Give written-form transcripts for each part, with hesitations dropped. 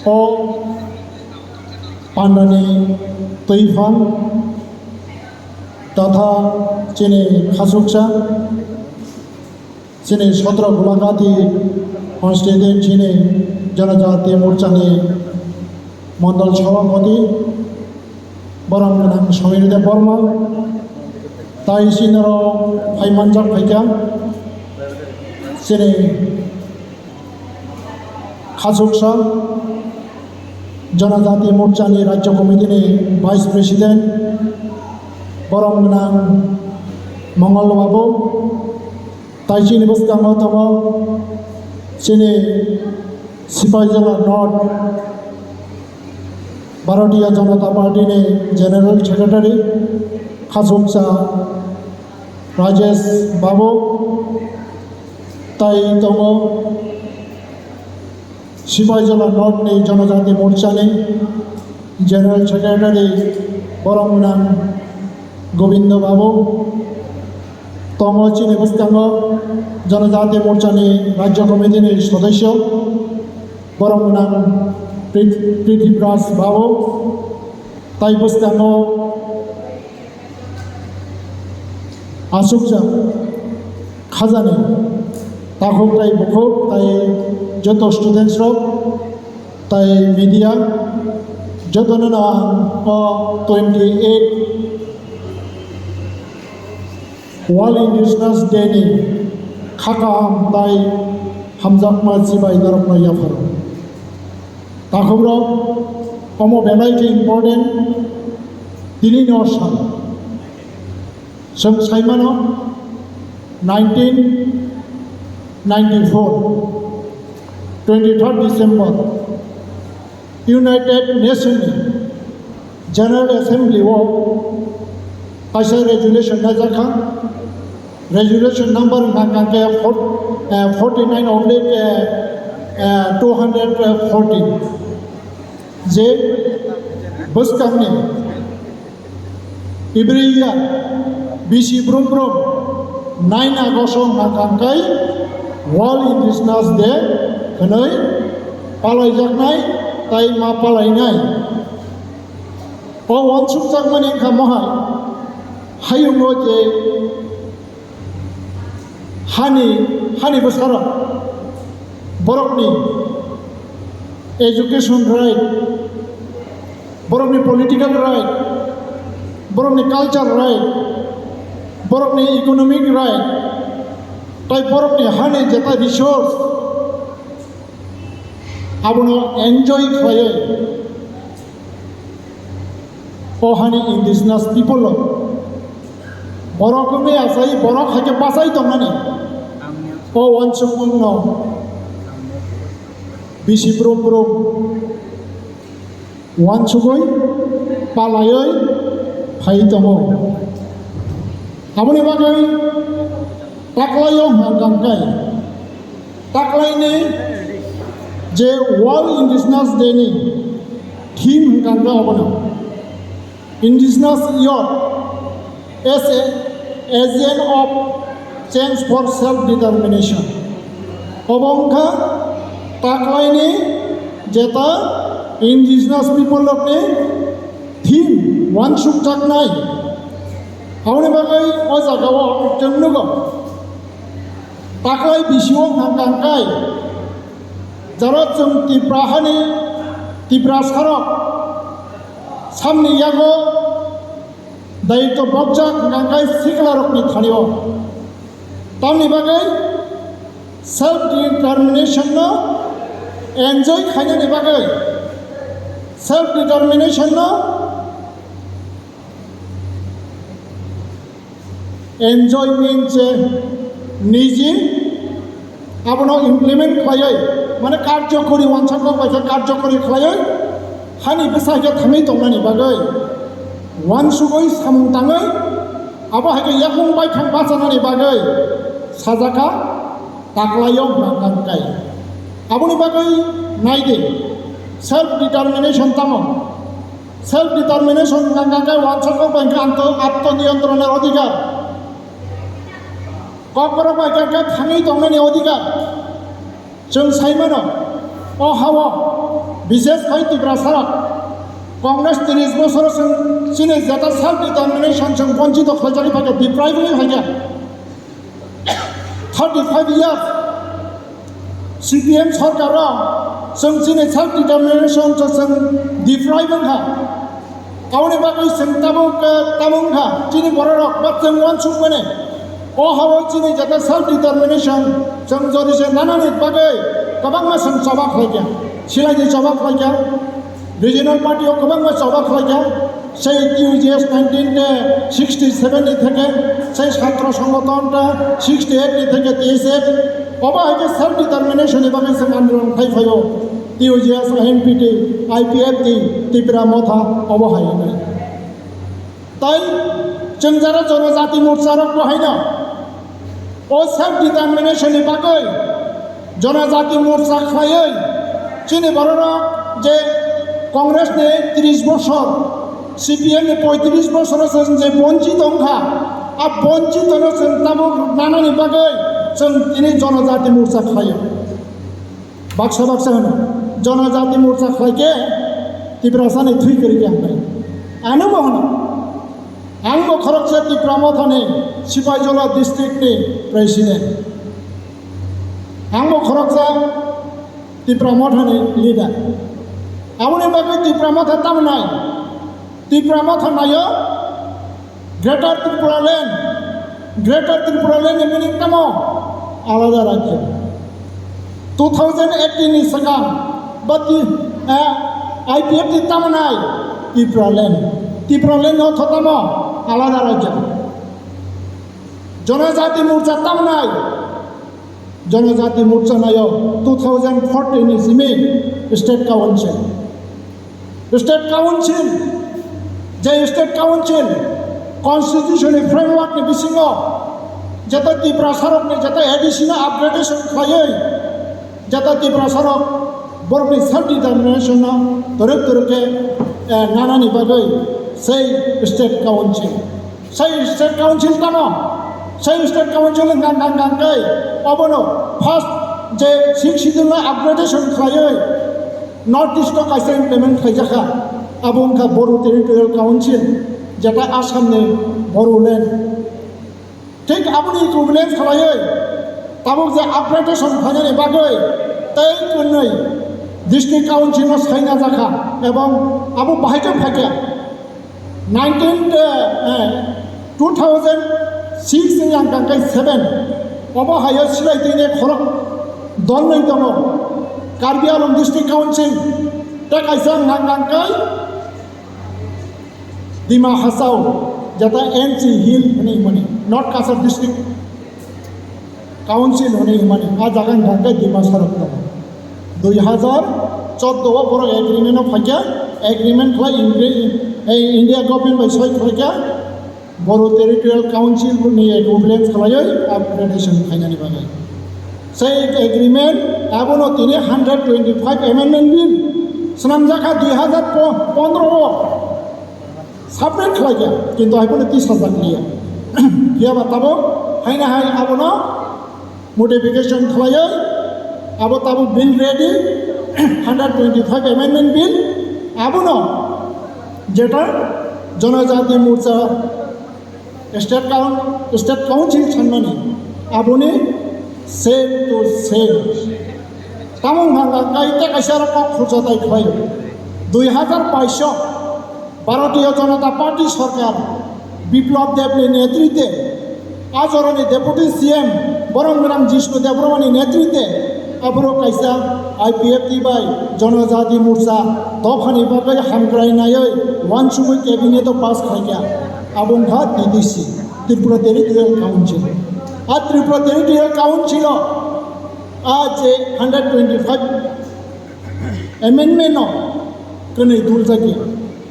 o pandani toifan तथा चीनी खासुक्सा चीनी 17 गोलाघाटी कन्स्टिट्यूएंट चीनी जनजातीय मोर्चा मंडल सभापति बरंगनां समीरदेव बर्मा ताई सिनर फाइमानजाक फाइका चीनी खासुक्सा जनजातीय मोर्चा राज्य कमिटी वाइस प्रेसिडेंट बरंगनां मंगल बाबू ताई चीनी बसगांव दङ चीनी सिपाहीजला नर्थ भारतीय Janata party general secretary खासुक्सा Rajesh बाबू ताई दङ सिपाहीजला नर्थ जनजाति मोर्चा जनरल सेक्रेटारी बरंगनां गोविंद बाबू तम चीनी बसगांव जनजातीय मोर्चा राज्य कमिटी सदस्य बरंगनां पृथ्वीराज बाबू ताई बसगांव आसुकजा खाजानी ताखुक ताई बुखुक ताई जत स्टूडेंट्स ताई मीडिया जतन 28 World Indigenous Day ni khakam tai hamjak ma sibai darok ma yafar takobro omo belai ke important dini no san sam saimano 1994 23rd December United Nations General Assembly of kaisa resolution na jakha resolution number 49/214 J बसगांवनि every year BC Brum 9 August नागांकाय World Indigenous Day होनै पालायजानाय ताई मा पालायनाय ओ वनसुकजाकमानि खामहाय हायुङो जे हानि बसार बरकनि education right बरकनि political right बरकनि culture right बरकनि इकोनॉमिक राइट ताई बरकनि हानि जेता रिसोर्स आबनो एन्जॉय खायो ओ हानि इंडिजिनास people बरकनि आसाई Barak Hake पासाई दंनानि o wansungno bisi brum wansugoi palayoi phai tomo aboni bagai taklayo hangangkai taklai ni je World Indigenous Day ni theme hanganga abono Indigenous Year as a agent of change for self-determination. Obongka taklaini jeta indigenous people lokne theme wansuk jaknai. Haune bagai o jagawo jengnugo. Taklai bisio hangangkai. Jara jeng tiprahani tiprasarok. Samni yago daito bokjak hangangkai siklarokni thaniyo. तामनि बागै self determination न enjoy खायनायनि बागै self determination न enjoy means निजी आबनो implement खायै माने कार्यकरी वानसाखौ बायसा कार्यकरी खायै हानि बेसागे थाङै दंनानि बागै वानसुगै सामुंताङै आबो हागे याखं बायखां बाजानानि बागै साजाका ताकलायो हंगांकाय आबुनि बागै नायदे सेल्फ डिटरमिनेशन तामो सेल्फ डिटरमिनेशन हंगांकाय वानसाखौ बायखा आत्मनियंत्रणेर अधिकार ककरा बायखा थाङै दंनायनि अधिकार जों सायमानो हावा विशेष खाई त्रिपुरा सारा कांग्रेस 30 बছর चीन जेटा सेल्फ डिटरमिनेशन जों वंचित खालामजानाय भागे डिप्राइभनि भागे 35 years CPM सरकारा जों चीन सेल्फ डिटरमिनेशन जों डिप्राइभन का गावनि बागै जों तामुंखा चीनी बररक बा जों वानसुक मोने हावा चीन जेटा सेल्फ डिटरमिनेशन जों जदिसे नानानि बागै गोबां मासों जबा खालामगोन सिलायनि जबा खालामगोन রিজিনাল পার্টিও গোবাং জবা খালাইগা সেই টিউজিএস 1967 থেকে সেই ছাত্র সংগঠনটা 68 থেকে টিএসএফ অবাহিত সেলফ ডিটারমিনেশন এবং আন্দোলন খাইফাইও টিউজিএস এনপিটি আইপিএফটি ত্রিপুরা মথা অবহায়নায় তাই जों যারা জনজাতি মোর্চারক বহাইনা ও সেলফ ডিটারমিনেশনनि বাগै জনজাতি মোর্চা খাयै চিনি বড়রক যে कांग्रेस ने 30 বছর सीपीएम ने 35 বছর যে বঞ্চিত অংখা আর বঞ্চিত তামুক নানানি বাগै जों दिनै जनजाति मोर्चा खायो बाक्सा होनो जनजाति मोर्चा खायके त्रिपुरा सानै थुइ करिके आंनाय आनो बहनो आंबो खरगसा त्रिपुरा मथानि सिपाहीजला डिस्ट्रिक्टनि प्रेसिडेन्ट आंबो खरगसा त्रिपुरा मथानि लिडार आउनि बागै त्रिपुरा मथा तामनाय त्रिपुरा मथा नायो ग्रेटर त्रिपुरा लैंड मिनिं तामो आलादा राज्य 2018 नि सिगां बादि आईपीएफ नि तामनाय त्रिपुरा लैंड थतामो आलादा राज्य जनजाति मोर्चा तामनाय जनजाति मोर्चा नायो 2014 नि सिमे स्टेट काउंसिल कन्स्टिट्यूशन फ्रेमवर्क नि बिसिङाव जता त्रिपुरा सरकनि जता एडिशनल आपग्रेडेशन खायै जता त्रिपुरा सरक बरनि सेल्फ डिटरमिनेशन तरके नानानि बागै সেই स्टेट काउंसिल तानो সেই स्टेट काउंसिल गांगांगै अबनो फार्स्ट जे 6 शिड्यूल आपग्रेडेशन खायै नॉर्थ ईस्ट काइसे इम्प्लीमेंट खाइजाखा आबुंखा बरो टेरिटोरियल काउंसिल जेटा आसामनि बरोलेण्ड ठीक आबुनि इकुइवेलेन्स खालायै ताबुक जे आपग्रेडेशन खायनायनि बागै तै कुनै डिस्ट्रिक्ट काउंसिल साइना जाखा एवं आबु बाहायजों फाइके 2006 नि आंगांगै 7 अबहायो सिलायदैनि खरक दलनै दङ कार्बी आंलं डिस्ट्रिक्ट काउंसिल काइसा नांगांगै दिमा हासाव जता एनसी हिल होने माने नॉर्थ कासर डिस्ट्रिक्ट काउंसिल होने माने आ जागान गांगै दिमा सरक दङ 2014 बर एग्रीमेंट फाइके एग्रीमेंट खाय इंडिया गवर्नमेंट बाय सय खायके बरो टेरिटोरियल काउंसिल नि इकुइवेलेन्स खालायै आपग्रेडेशन खायनानि बागै সেই एग्रीमेंट आबुनो तिनि 125 एमेंडमेंट बिल सनामजाखा 2015 सबमिट खालाया किन्तु आइबुनो 30,000 लिया किया बताबो हायना हाय आबुनो मडिफिकेशन खालायै आबो ताबो बिल रेडी 125 एमेंडमेंट बिल आबुनो जेटा जनजाति मोर्चा स्टेट काउंसिल साननानै आबुनि सेम टू सेम तामुंग गाइते कैसे रकम खुरजाताय खाय 2022 भारतीय जनता पार्टी सरकार विप्लव देवनि नेतृत्वे आजरनि डेपुटी सीएम बरंग्राम जिष्णु देवबर्मानि नेतृत्वे आबुरो कैसा आईपीएफटी बाय जनजाति मोर्चा दफानि बागै हामग्रायनायै वानसुमै कैबिनेट पास खायगा आबुंखा टीडीसी त्रिपुरा टेरिटोरियल काउंसिल आ त्रिपुरा टेरिटोरियल काउंसिल आज 125 एमेंडमेंट कनै दूर जागी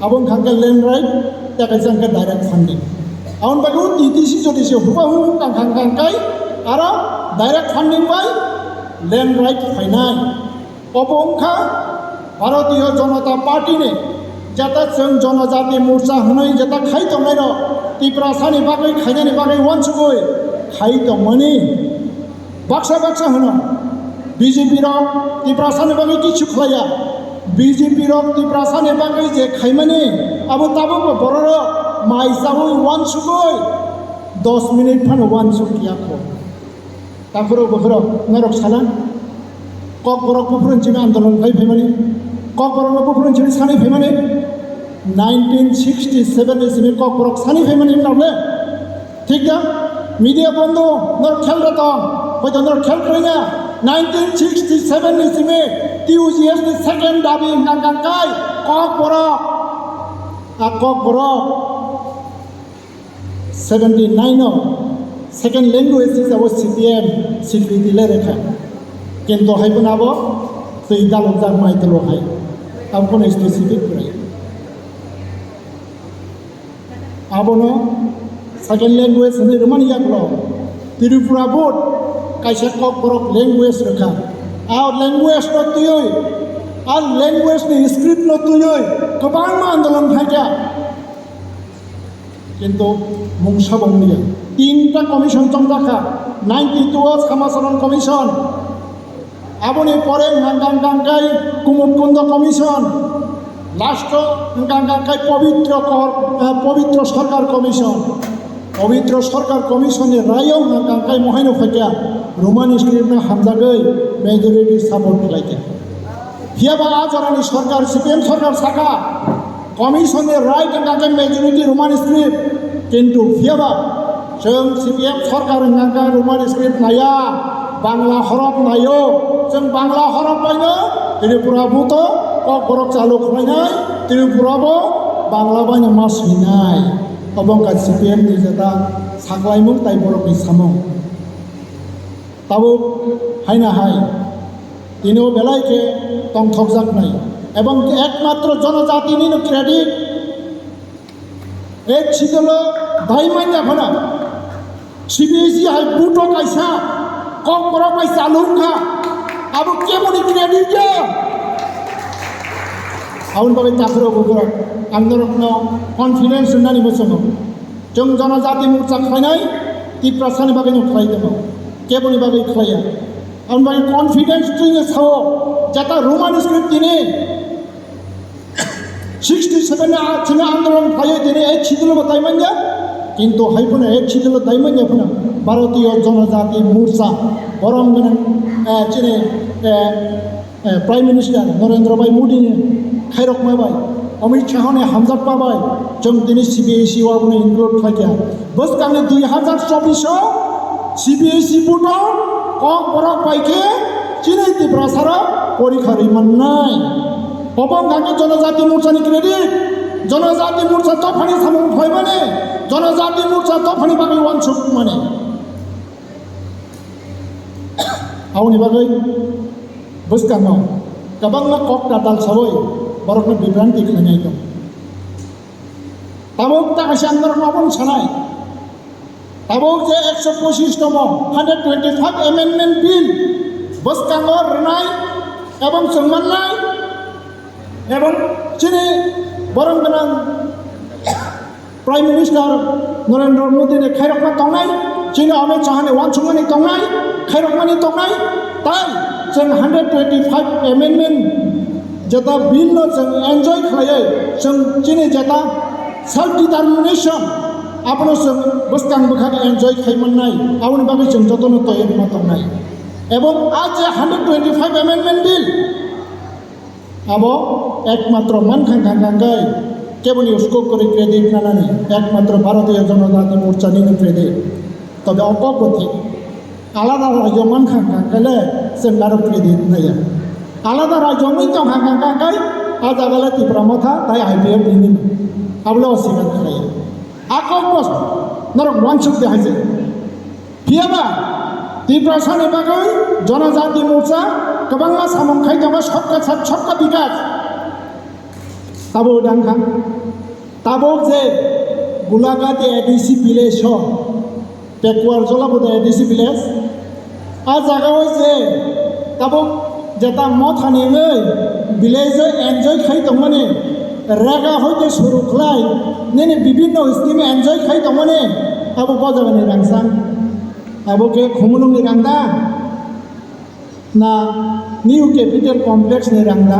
आबुं खांगा लैंड राइट ताकैसा डायरेक्ट फंडिंग आउन बागु टीडीसी जदिसे हुबा खांगांगाय आरो डायरेक्ट फंडिंग बाय लैंड राइट फाइनाय अबंखा भारतीय जनता पार्टी ने जता जों जनजाति मोर्चा होनाय जता खाय दंनाय र त्रिपुरा सानि बागै खायनानि बागै वानसुगै खाय दंमोनि बाक्सा होनो BJP rok tiprasan bagai kichu khlaya BJP rok tiprasan bagai je khaimani abo tabo bororo mai saboi wan sugoi 10 minute phan wan sukiya ko তারপরে বখরক নরক সালান কক বরক পুফুরন চিমে আন্দোলন ভাই ফেমানি কক বরক পুফুরন চিমে সানি ফেমানি 1967 ইসিমে কক বরক সানি ফেমানি নাবলে ঠিক না মিডিয়া বন্ধ নর খেল রতন হয়তো নর খেল করি না 1967 ইসিমে টিউজিএস ni সেকেন্ড দাবি নাঙ্গাঙ্কাই cock Borok R cock Borok 79 Second language is our CPM security lereka. Kento hai pun abo, sei dalok jang mai telo hai. Abo kono specific kurai. Abo no second language ni Romania kulo. Tripura board kaisa kok borok language reka. Our language no tuyoi. Our language ni script no tuyoi. Kabang ma andolan thakia. Kento mungsa bong dia. 3টা commission চমদাখা 92 খামাসরণ commission আবনি পরে গাঙ্গাঙ্গাই কুমুদকুন্দ commission last গাঙ্গাঙ্গাই পবিত্র সরকার কমিশনের রায়ও গাঙ্গাঙ্গাই মহাইনো ফাইকা Roman স্ক্রিপ্টনা হামজাগৈ majority support লাইকে হিয়াবা আজরানি সরকার CPM সরকার সাকা কমিশনের রায় গাঙ্গাঙ্গাই majority Roman script কিন্তু হিয়াবা जों CPM सरकार Nanga Roman script नाया बांग्ला हरफ नायो जों बांग्ला हरफ बायनो त्रिपुराबो तो कक बरक चालु खालायनाय त्रिपुराबो बांग्ला बायनो मास हैनाय अबंका CPM नि जेता साग्लायमुं ताइ बरकनि सामं ताबो हायना हाय तिनो बेलायके तंथक जागनाय এবং একমাত্র জনজাতিনির ক্রেডিট এক ছিল দাইমাইনা ফনা CBSE hai buto kaisa kok boro kaisa lungka abu kemoni credit ya aun bagai takro bogoro angnorokno confidence nani bosomo jong janajati murcha khainai tiprasani bagai no khlai debo kemoni bagai khlaya aun bagai confidence tuine sao jata roman script dine 67 china আন্দোলন khlai dine ek chidlo batai manja কিন্তু হাইফোনা এক ছিল দাইমান যাফোনা ভারতীয় জনজাতি মোর্চা বরং চিনে prime minister Narendra ভাই মোদী খাইরক মাবাই অমিত শাহনে হামজাক পাবাই जों दिनै CBSE वाबनो इनक्लुड खाया बस गांनि 2024 CBSE बुटो कक बरक पाइके चिनै तिब्रासारा परीक्षा रिमाननाय अबं गांनि जनजाति मोर्चानि क्रेडिट जनजाति मोर्चा तफानि सामं फाइबाने जनजाति मोर्चा तफानि बागै वानसुक माने आवनि बागै बसकानो गोबांना कक दादाल साबै बरकनो बिब्रान्ति खालायनाय दं ताबुक ताकासे आन्दोलन अबन सानाय ताबुक जे 125 तम 125 एमेन्डमेन्ट बिल बसकानो रनाय एवं सन्माननाय एवं चिनि बरं गोनां प्राइम मिनिस्टार नरेंद्र मोदी ने खायरकमा तंनाय चिनि अमित शाहने वानसुंगानि तंनाय खायरकमानि तंनाय ताइ जों 125 एमेन्डमेन्ट जेता बिल नो जों एन्जय खालायै जों चिनि जेता सेल्फ डिटारमिनेशन आपनो जों बसकां बखाग एन्जय खायमनाय आवनि बागै जों जतन तयमा तंनाय एवं आज 125 एमेन्डमेन्ट बिल आबो एकमात्र मानखां गांगांगाय केवल उसको करे क्रेडिट नानानि एकमात्र भारतीय जनजाति मोर्चानि क्रेडिट तबे अपगति आलादा राज्य मानखां गांगाले जों आरो क्रेडिट नाया आलादा राज्य मिथां गांगांगाय आजागाले तिब्रा माथा ताइ IPF बिनि आबलो सिगां खालाय आकब बस नरक वानसुक देहायजे फियाबा तिब्रा सानि बागै जनजाति मोर्चा गोबां सामंखाय दङ सबका साथ सबका बिकास ताबो दांखा ताबो जे गुलागात एडिसि विलेज हो पेकुवार जलाबो एडिसि विलेज आ जागाव जे ताबो जेता मथानिङै विलेज एन्जय खाय दंमने रेगा होते शुरू खलाय नेने विभिन्न स्कीम एन्जय खाय दंमने ताबो बजाबनि रांसां ताबो के खमुलुंनि रांदा na new capital complex ni rangda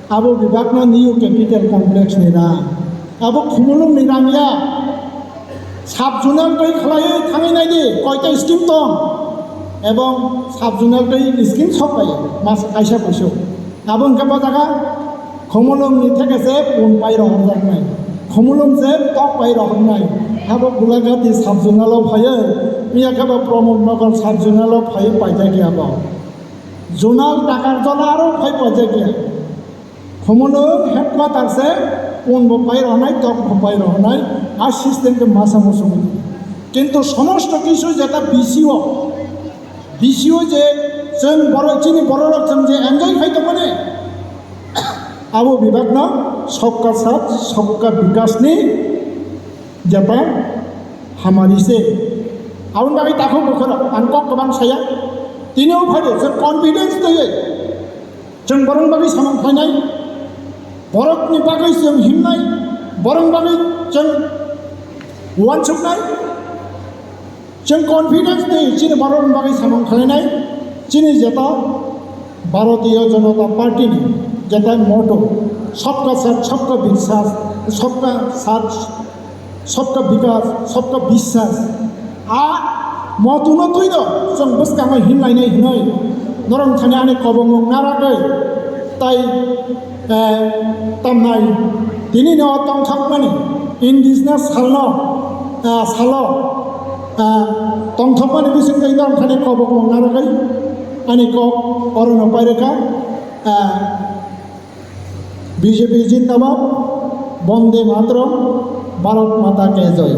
abo bibak na new capital complex ni ra abo khumulung ni rangya সাবজুনাল তৈ খালাই থাঙै নাইদি কয়টা স্কিম দं এবং সাবজুনাল তৈ স্কিম সব পায় মাস কাইসা পয়সা আবো ওंखाबा জায়গা খমলং নি থেকে যে কোন পাই রহম নাই খমলং যে টক পাই রহম নাই আবো গোলাঘাটি সাবজুনাল ফাयो মিয়াখাবা প্রমোদনগর সাবজুনাল ফাयो পাইজা গিয়াবো জোনাল টাকার জলা আরো ফাই পাইজা গিয়া খমলং হেডকোয়ার্টার সে কোন পাই রহনাই টক পাই রহনাই আর সিস্টেমকে মাসা মৌসুমি কিন্তু সমস্ত কিছু যেটা বিসিও যে जों চিনি বড় রকম যে এনজয় খাইতো মানে আবু বিভাগ না सबका साथ सबका विकासनि जेता हामारिसे आउन बागै ताखौ बोखोर आंखौ गोबां साया तिनियाव फायदो जों कनफिडेन्स दोयो जों बरं बागै सामलायनाय बरकनि बागै जों हिमनाय बरं बागै जों वानसुकनाय जों कनफिडेन्स दोयो चिनि बरं बागै सामलायनाय चिनि जेता भारतीय जनता पार्टी जेता मोटो सबका साथ सबका विश्वास सबका साथ सबका विकास सबका विश्वास आ मतुनो तुइदो जों बसकाङै हिमलायनाय हिनै नरम थानानै कबंग नारागै ताई तामनाय दिनै न तंथाकमानि इन्डिजिनास सालो तंथाकमानि बिसिंगै नरम थानाय कबंग नारागै आनि को अरन पाइरेखा बीजेपी जिंदाबाद वंदे मातरम भारत माता के जय।